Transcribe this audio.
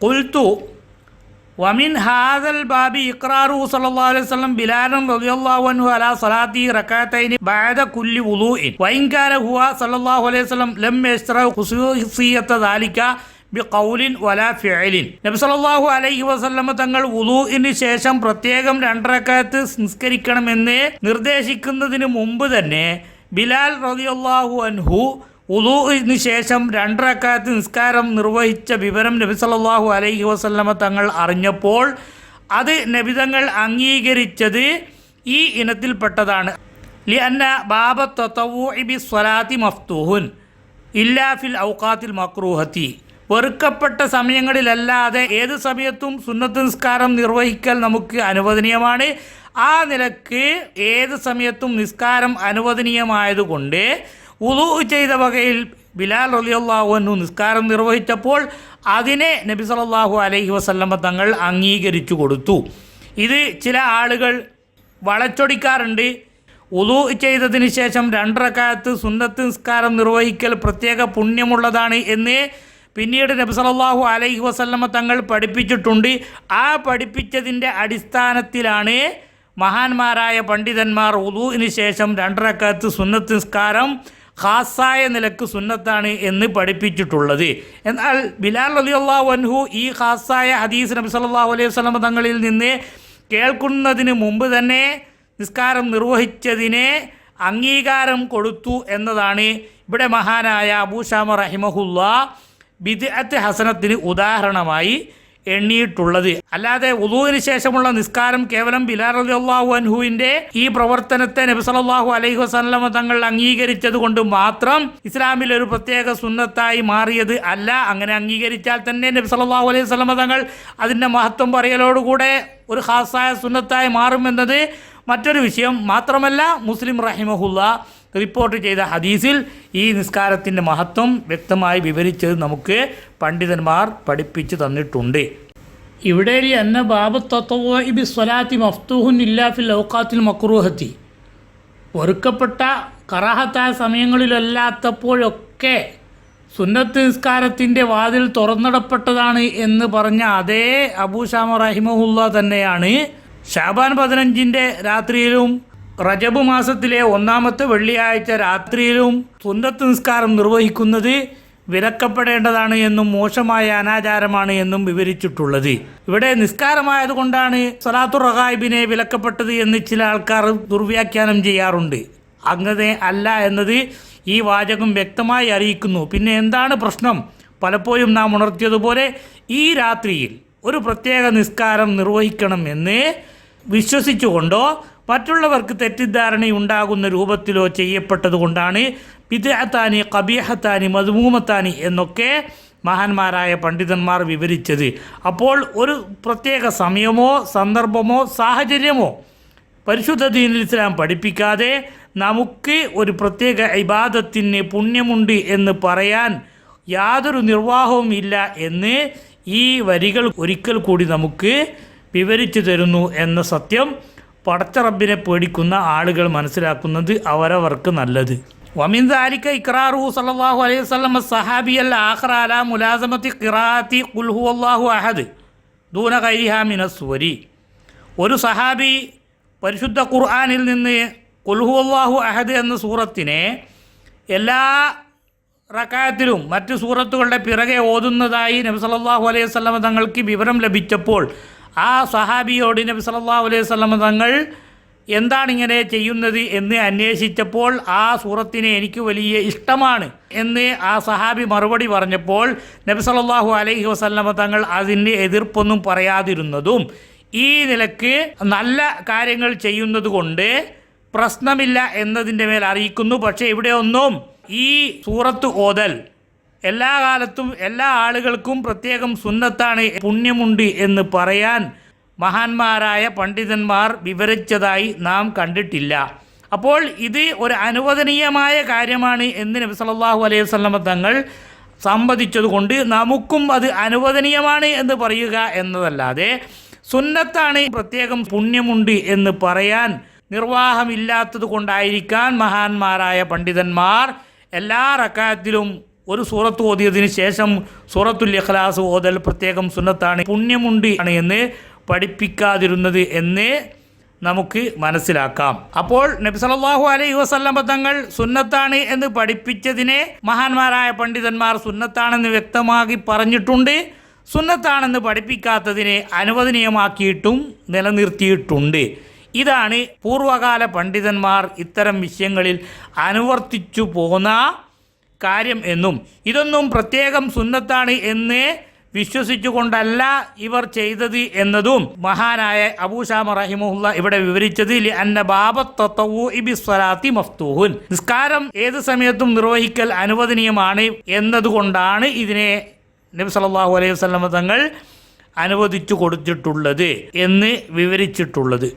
ഖുൽതു വമിൻ ഹാദൽ ബാബി ഇഖ്റാറു സല്ലല്ലാഹു അലൈഹി വസല്ലം ബിലാലൻ റളിയല്ലാഹു അൻഹു അലാ സ്വലാത്തി റകഅത്തൈനി ബഅദ കുല്ലി വുളൂഇൻ വഇൻ കാന ഹുവ സല്ലല്ലാഹു അലൈഹി വസല്ലം ലം യശ്റഅ ഖുസൂസിയത ദാലിക ബിഖൗലിൻ വലാ ഫിഅലിൻ. നബി സല്ലല്ലാഹു അലൈഹി വസല്ലം തങ്ങൾ വുളൂഇന് ശേഷം പ്രത്യേകം 2 റകഅത്ത് നിസ്കരിക്കണമെന്ന് നിർദ്ദേശിക്കുന്നതിന് മുമ്പ് തന്നെ ബിലാൽ റളിയല്ലാഹു അൻഹു വുളൂഇന് ശേഷം 2 റകഅത്ത് നിസ്കാരം നിർവഹിച്ച വിവരം നബി സല്ലല്ലാഹു അലൈഹി വസല്ലമ തങ്ങൾ അറിഞ്ഞപ്പോൾ അത് നബി തങ്ങൾ അംഗീകരിച്ചത് ഈ ഇനത്തിൽപ്പെട്ടതാണ്. ലിഅന്ന ബാബ തതവ്വുഇ ബിസ്സലാത്തി മഫ്തൂഹുൻ ഇല്ലാ ഫിൽ ഔഖാത്തിൽ മക്റൂഹത്തി. വെറുക്കപ്പെട്ട സമയങ്ങളിലല്ലാതെ ഏത് സമയത്തും സുന്നത്ത് നിസ്കാരം നിർവഹിക്കൽ നമുക്ക് അനുവദനീയമാണ്. ആ നിലക്ക് ഏത് സമയത്തും നിസ്കാരം അനുവദനീയമായതുകൊണ്ട് വുളൂ ചെയ്ത വകയിൽ ബിലാൽ റളിയല്ലാഹു അൻഹു നിസ്കാരം നിർവഹിച്ചപ്പോൾ അതിനെ നബി സല്ലല്ലാഹു അലൈഹി വസല്ലമ തങ്ങൾ അംഗീകരിച്ചു കൊടുത്തു. ഇത് ചില ആളുകൾ വളച്ചൊടിക്കാറുണ്ട്. വുളൂ ചെയ്തതിന് ശേഷം 2 റകഅത്ത് സുന്നത്ത് നിസ്കാരം നിർവഹിക്കൽ പ്രത്യേക പുണ്യമുള്ളതാണ് എന്ന് പിന്നീട് നബി സല്ലല്ലാഹു അലൈഹി വസല്ലമ തങ്ങൾ പഠിപ്പിച്ചിട്ടുണ്ട്. ആ പഠിപ്പിച്ചതിൻ്റെ അടിസ്ഥാനത്തിലാണ് മഹാന്മാരായ പണ്ഡിതന്മാർ വുളൂഇന് ശേഷം 2 റകഅത്ത് സുന്നത്ത് നിസ്കാരം ഖാസായ നിലക്ക് സുന്നത്താണ് എന്ന് പഠിപ്പിച്ചിട്ടുള്ളത്. എന്നാൽ ബിലാൽ റളിയല്ലാഹു അൻഹു ഈ ഖാസായ ഹദീസ് നബി സല്ലല്ലാഹു അലൈഹി വസല്ലം തങ്ങളിൽ നിന്ന് കേൾക്കുന്നതിന് മുമ്പ് തന്നെ നിസ്കാരം നിർവഹിച്ചതിനെ അംഗീകാരം കൊടുത്തു എന്നതാണ് ഇവിടെ മഹാനായ അബൂ ശാമ റഹിമഹുല്ലാ ബിദ്അത്ത് ഹസനത്തിന് ഉദാഹരണമായി എണ്ണിയിട്ടുള്ളത്. അല്ലാതെ വുളൂഇന് ശേഷമുള്ള നിസ്കാരം കേവലം ബിലാൽ റളിയല്ലാഹു അൻഹുവിൻ്റെ ഈ പ്രവർത്തനത്തെ നബി സല്ലല്ലാഹു അലൈഹി വസല്ലമ തങ്ങൾ അംഗീകരിച്ചത് കൊണ്ട് മാത്രം ഇസ്ലാമിൽ ഒരു പ്രത്യേക സുന്നത്തായി മാറിയത് അല്ല. അങ്ങനെ അംഗീകരിച്ചാൽ തന്നെ നബി സല്ലല്ലാഹു അലൈഹി വസല്ലമ തങ്ങൾ അതിൻ്റെ മഹത്വം പറയലോടുകൂടെ ഒരു ഖാസായ സുന്നത്തായി മാറുമെന്നത് മറ്റൊരു വിഷയം. മാത്രമല്ല മുസ്ലിം റഹിമഹുല്ലാ റിപ്പോർട്ട് ചെയ്ത ഹദീസിൽ ഈ നിസ്കാരത്തിൻ്റെ മഹത്വം വ്യക്തമായി വിവരിച്ചത് നമുക്ക് പണ്ഡിതന്മാർ പഠിപ്പിച്ചു തന്നിട്ടുണ്ട്. ഇവിടെ അന്ന ബാബു തത്വഇ ബിസ്സലാത്തി മഫ്തൂഹുൻ ഇല്ലാ ഫിൽ ഔഖാത്തിൽ മക്റൂഹത്തി. വെറുക്കപ്പെട്ട കറാഹത്തായ സമയങ്ങളിലല്ലാത്തപ്പോഴൊക്കെ സുന്നത്ത് നിസ്കാരത്തിൻ്റെ വാതിൽ തുറന്നിടപ്പെട്ടതാണ് എന്ന് പറഞ്ഞ അതേ അബൂ ശാമ റഹിമഹുല്ലാ തന്നെയാണ് ശഅബാൻ 15 രാത്രിയിലും റജബ് മാസത്തിലെ 1-ാമത്തെ വെള്ളിയാഴ്ച രാത്രിയിലും സുന്നത്ത് നിസ്കാരം നിർവഹിക്കുന്നത് വിലക്കപ്പെടേണ്ടതാണ് എന്നും മോശമായ അനാചാരമാണ് എന്നും വിവരിച്ചിട്ടുള്ളത്. ഇവിടെ നിസ്കാരമായതുകൊണ്ടാണ് സ്വലാത്തുർ റഗായിബിനെ വിലക്കപ്പെട്ടത് എന്ന് ചില ആൾക്കാർ ദുർവ്യാഖ്യാനം ചെയ്യാറുണ്ട്. അങ്ങനെ അല്ല എന്നത് ഈ വാചകം വ്യക്തമായി അറിയിക്കുന്നു. പിന്നെ എന്താണ് പ്രശ്നം? പലപ്പോഴും നാം ഉണർത്തിയതുപോലെ ഈ രാത്രിയിൽ ഒരു പ്രത്യേക നിസ്കാരം നിർവഹിക്കണം എന്ന് വിശ്വസിച്ചുകൊണ്ടോ മറ്റുള്ളവർക്ക് തെറ്റിദ്ധാരണയുണ്ടാകുന്ന രൂപത്തിലോ ചെയ്യപ്പെട്ടതുകൊണ്ടാണ് ബിദ്അത്താനി ഖബീഹത്താനി മദ്മൂമത്താനി എന്നൊക്കെ മഹാന്മാരായ പണ്ഡിതന്മാർ വിവരിച്ചത്. അപ്പോൾ ഒരു പ്രത്യേക സമയമോ സന്ദർഭമോ സാഹചര്യമോ പരിശുദ്ധ ദീനുൽ ഇസ്ലാം പഠിപ്പിക്കാതെ നമുക്ക് ഒരു പ്രത്യേക ഇബാദത്തിന് പുണ്യമുണ്ട് എന്ന് പറയാൻ യാതൊരു നിർവാഹവും ഇല്ല എന്ന് ഈ വരികൾ ഒരിക്കൽ കൂടി നമുക്ക് വിവരിച്ചു തരുന്നു എന്ന സത്യം പടച്ച റബ്ബിനെ പേടിക്കുന്ന ആളുകൾ മനസ്സിലാക്കുന്നത് അവരവർക്ക് നല്ലത്. വമിൻ ദാലിക ഇഖ്റാറു സല്ലല്ലാഹു അലൈഹി വസല്ലം സഹാബിയൽ ആഖറ അലാ മുലാസമത്തി ഖിറാഅത്തി ഖുൽ ഹുവല്ലാഹു അഹദ് ദൂന ഗൈരിഹാ മിനസ് സുവരി. ഒരു സഹാബി പരിശുദ്ധ ഖുർആനിൽ നിന്ന് ഖുൽ ഹുവല്ലാഹു അഹദ് എന്ന സൂറത്തിനെ എല്ലാ റകഅത്തിലും മറ്റ് സൂറത്തുകളുടെ പിറകെ ഓതുന്നതായി നബി സല്ലല്ലാഹു അലൈഹി വസല്ലം തങ്ങൾക്ക് വിവരം ലഭിച്ചപ്പോൾ ആ സഹാബിയോട് നബി സല്ലല്ലാഹു അലൈഹി വസല്ലം തങ്ങൾ എന്താണ് ഇങ്ങനെ ചെയ്യുന്നത് എന്ന് അന്വേഷിച്ചപ്പോൾ ആ സൂറത്തിനെ എനിക്ക് വലിയ ഇഷ്ടമാണ് എന്ന് ആ സഹാബി മറുപടി പറഞ്ഞപ്പോൾ നബി സല്ലല്ലാഹു അലൈഹി വസല്ലം തങ്ങൾ അതിൻ്റെ എതിർപ്പൊന്നും പറയാതിരുന്നതും ഈ നിലക്ക് നല്ല കാര്യങ്ങൾ ചെയ്യുന്നത് കൊണ്ട് പ്രശ്നമില്ല എന്നതിൻ്റെ മേൽ അറിയിക്കുന്നു. പക്ഷേ ഇവിടെ ഒന്നും ഈ സൂറത്ത് ഓതൽ എല്ലാ കാലത്തും എല്ലാ ആളുകൾക്കും പ്രത്യേകം സുന്നത്താണ്, പുണ്യമുണ്ട് എന്ന് പറയാൻ മഹാന്മാരായ പണ്ഡിതന്മാർ വിവരിച്ചതായി നാം കണ്ടിട്ടില്ല. അപ്പോൾ ഇത് ഒരു അനുവദനീയമായ കാര്യമാണ് എന്ന് നബി സല്ലല്ലാഹു അലൈഹി വസല്ലം തങ്ങൾ സമ്മതിച്ചതുകൊണ്ട് നമുക്കും അത് അനുവദനീയമാണ് എന്ന് പറയുക എന്നതല്ലാതെ സുന്നത്താണ് പ്രത്യേകം പുണ്യമുണ്ട് എന്ന് പറയാൻ നിർവാഹമില്ലാത്തത് കൊണ്ടായിരിക്കാൻ മഹാന്മാരായ പണ്ഡിതന്മാർ എല്ലാ റക്അത്തിലും ഒരു സൂറത്ത് ഓതിയതിന് ശേഷം സൂറത്തുൽ ഇഖ്ലാസ് ഓതൽ പ്രത്യേകം സുന്നത്താണ്, പുണ്യമുണ്ട് എന്ന് പഠിപ്പിക്കാതിരുന്നത് എന്ന് നമുക്ക് മനസ്സിലാക്കാം. അപ്പോൾ നബി സല്ലല്ലാഹു അലൈഹി വസല്ലം തങ്ങൾ സുന്നത്താണ് എന്ന് പഠിപ്പിച്ചതിനെ മഹാന്മാരായ പണ്ഡിതന്മാർ സുന്നത്താണെന്ന് വ്യക്തമാക്കി പറഞ്ഞിട്ടുണ്ട്. സുന്നത്താണെന്ന് പഠിപ്പിക്കാത്തതിനെ അനുവദനീയമാക്കിയിട്ടും നിലനിർത്തിയിട്ടുണ്ട്. ഇതാണ് പൂർവകാല പണ്ഡിതന്മാർ ഇത്തരം വിഷയങ്ങളിൽ അനുവർത്തിച്ചു പോന്ന കാര്യം എന്നും ഇതൊന്നും പ്രത്യേകം സുന്നത്താണ് എന്ന് വിശ്വസിച്ചുകൊണ്ടല്ല ഇവർ ചെയ്തത് എന്നതും മഹാനായ അബൂ ശാമ റഹിമഹുല്ല ഇവിടെ വിവരിച്ചത് അന്ന ബാബത്ത് തതവ്വുഇ ബിസ്സലാത്തി മഫ്തൂഹുൻ, നിസ്കാരം ഏത് സമയത്തും നിർവഹിക്കൽ അനുവദനീയമാണ് എന്നതുകൊണ്ടാണ് ഇതിനെ നബി സല്ലല്ലാഹു അലൈഹി വസല്ലം തങ്ങൾ അനുവദിച്ചു കൊടുത്തിട്ടുള്ളത് എന്ന് വിവരിച്ചിട്ടുള്ളത്.